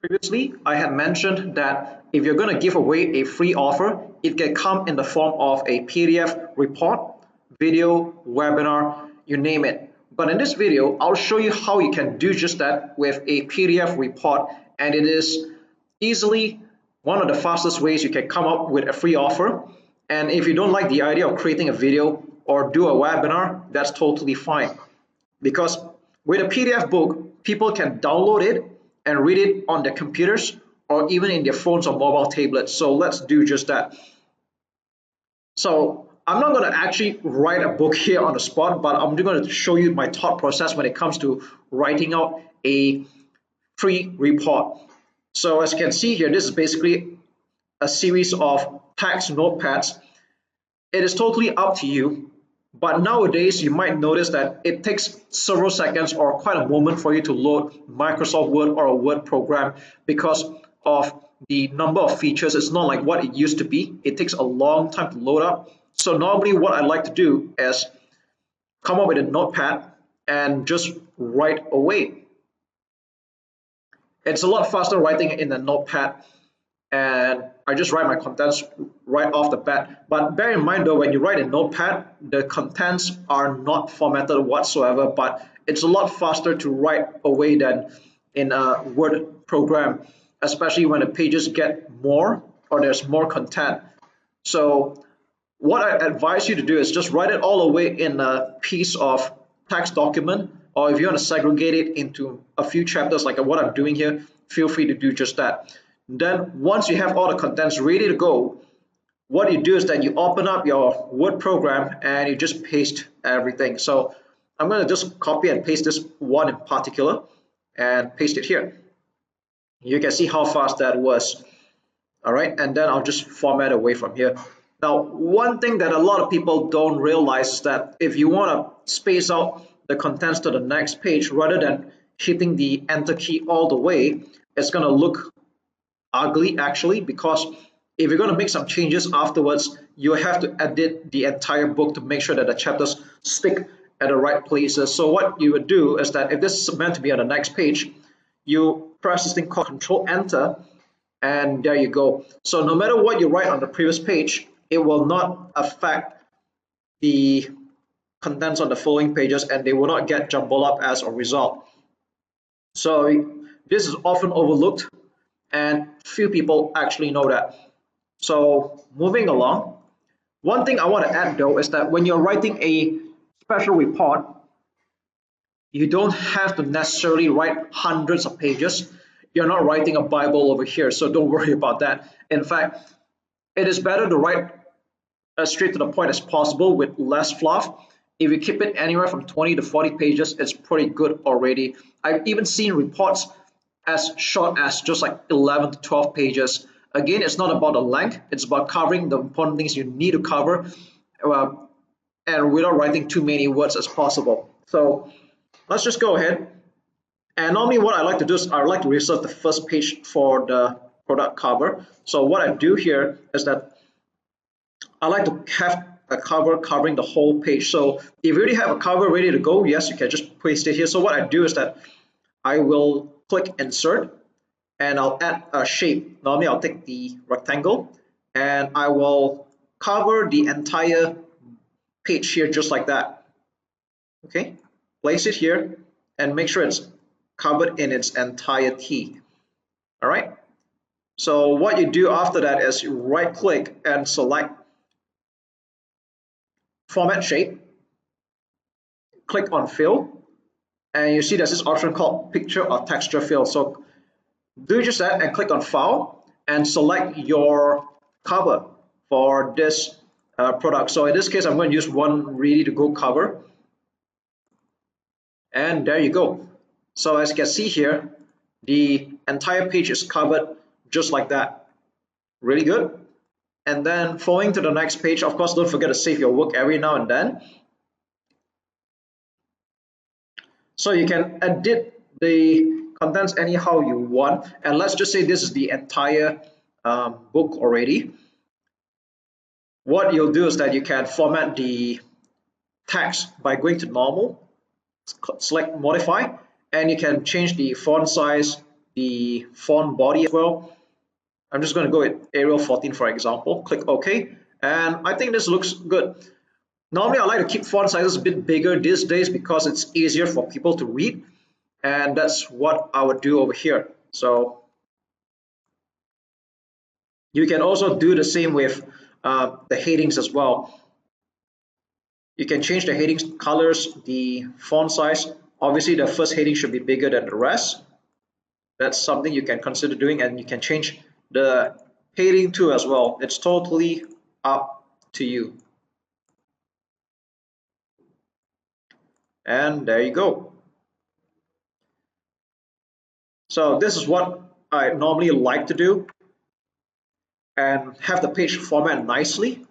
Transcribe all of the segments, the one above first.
Previously, I had mentioned that if you're going to give away a free offer, it can come in the form of a PDF report, video, webinar, you name it. But in this video, I'll show you how you can do just that with a PDF report, and it is easily one of the fastest ways you can come up with a free offer. And if you don't like the idea of creating a video or do a webinar, that's totally fine. Because with a PDF book, people can download it and read it on their computers or even in their phones or mobile tablets. So let's do just that. So I'm not going to actually write a book here on the spot, but I'm going to show you my thought process when it comes to writing out a free report. So as you can see here, this is basically a series of text notepads. It is totally up to you, but nowadays you might notice that it takes several seconds or quite a moment for you to load Microsoft Word or a Word program because of the number of features. It's not like what it used to be. It takes a long time to load up. So normally what I like to do is come up with a notepad and just write away. It's a lot faster writing in a notepad, and I just write my contents right off the bat. But bear in mind though, when you write a notepad, the contents are not formatted whatsoever, but it's a lot faster to write away than in a Word program, especially when the pages get more or there's more content. So what I advise you to do is just write it all away in a piece of text document, or if you want to segregate it into a few chapters like what I'm doing here, feel free to do just that. Then once you have all the contents ready to go, what you do is that you open up your Word program and you just paste everything. So I'm going to just copy and paste this one in particular and paste it here. You can see how fast that was. All right, and then I'll just format away from here. Now, one thing that a lot of people don't realize is that if you want to space out the contents to the next page rather than hitting the enter key all the way, it's going to look ugly actually, because if you're going to make some changes afterwards, you have to edit the entire book to make sure that the chapters stick at the right places. So what you would do is that if this is meant to be on the next page, you press this thing called Control Enter, and there you go. So no matter what you write on the previous page, it will not affect the contents on the following pages, and they will not get jumbled up as a result. So this is often overlooked, and few people actually know that. So moving along, one thing I want to add though is that when you're writing a special report, you don't have to necessarily write hundreds of pages. You're not writing a Bible over here, so don't worry about that. In fact, it is better to write as straight to the point as possible with less fluff. If you keep it anywhere from 20 to 40 pages, it's pretty good already. I've even seen reports as short as just like 11 to 12 pages. Again, it's not about the length, it's about covering the important things you need to cover, and without writing too many words as possible. So let's just go ahead. And normally what I like to do is I like to reserve the first page for the product cover. So what I do here is that I like to have a cover covering the whole page. So if you already have a cover ready to go, yes, you can just paste it here. So what I do is that I will click insert and I'll add a shape. Normally I'll take the rectangle and I will cover the entire page here just like that. Okay, place it here and make sure it's covered in its entirety. All right, so what you do after that is you right click and select format shape, click on fill, and you see there's this option called picture or texture fill. So do just that and click on file and select your cover for this product. So in this case, I'm going to use one ready to go cover, and there you go. So as you can see here, the entire page is covered just like that. Really good. And then following to the next page, of course, don't forget to save your work every now and then. So you can edit the contents anyhow you want. And let's just say this is the entire book already. What you'll do is that you can format the text by going to normal, select modify, and you can change the font size, the font body as well. I'm just going to go with Arial 14 for example. Click OK, and I think this looks good. Normally I like to keep font sizes a bit bigger these days because it's easier for people to read, and that's what I would do over here. So you can also do the same with the headings as well. You can change the headings colors, the font size. Obviously the first heading should be bigger than the rest. That's something you can consider doing, and you can change the heading too as well. It's totally up to you. And there you go. So this is what I normally like to do, and have the page format nicely.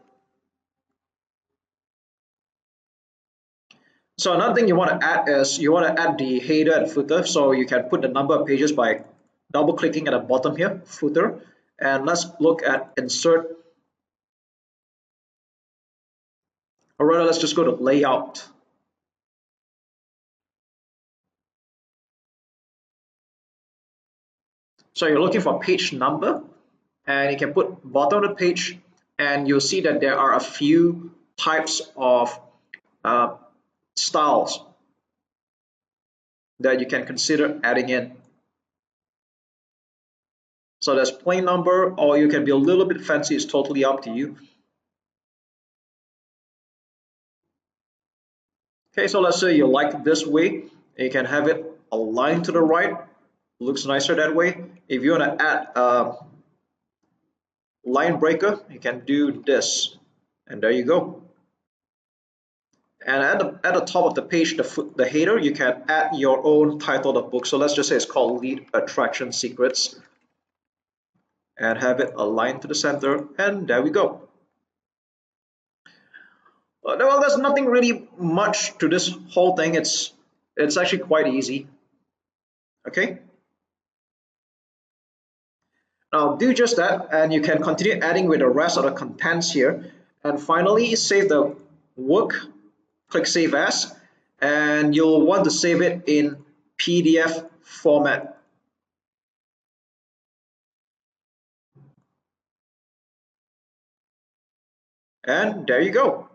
So another thing you want to add is you want to add the header and footer. So you can put the number of pages by double clicking at the bottom here, footer. And let's look at insert. Or rather, let's just go to layout. So you're looking for page number, and you can put bottom of the page, and you'll see that there are a few types of styles that you can consider adding in. So there's plain number, or you can be a little bit fancy, it's totally up to you. Okay, so let's say you like it this way, you can have it aligned to the right, looks nicer that way. If you want to add a line breaker, you can do this, and there you go. And at the top of the page, the header, you can add your own title of book. So let's just say it's called Lead Attraction Secrets, and have it aligned to the center, and there we go. Well, there's nothing really much to this whole thing. It's actually quite easy. Okay. Now do just that, and you can continue adding with the rest of the contents here. And finally, save the work. Click Save As, and you'll want to save it in PDF format. And there you go.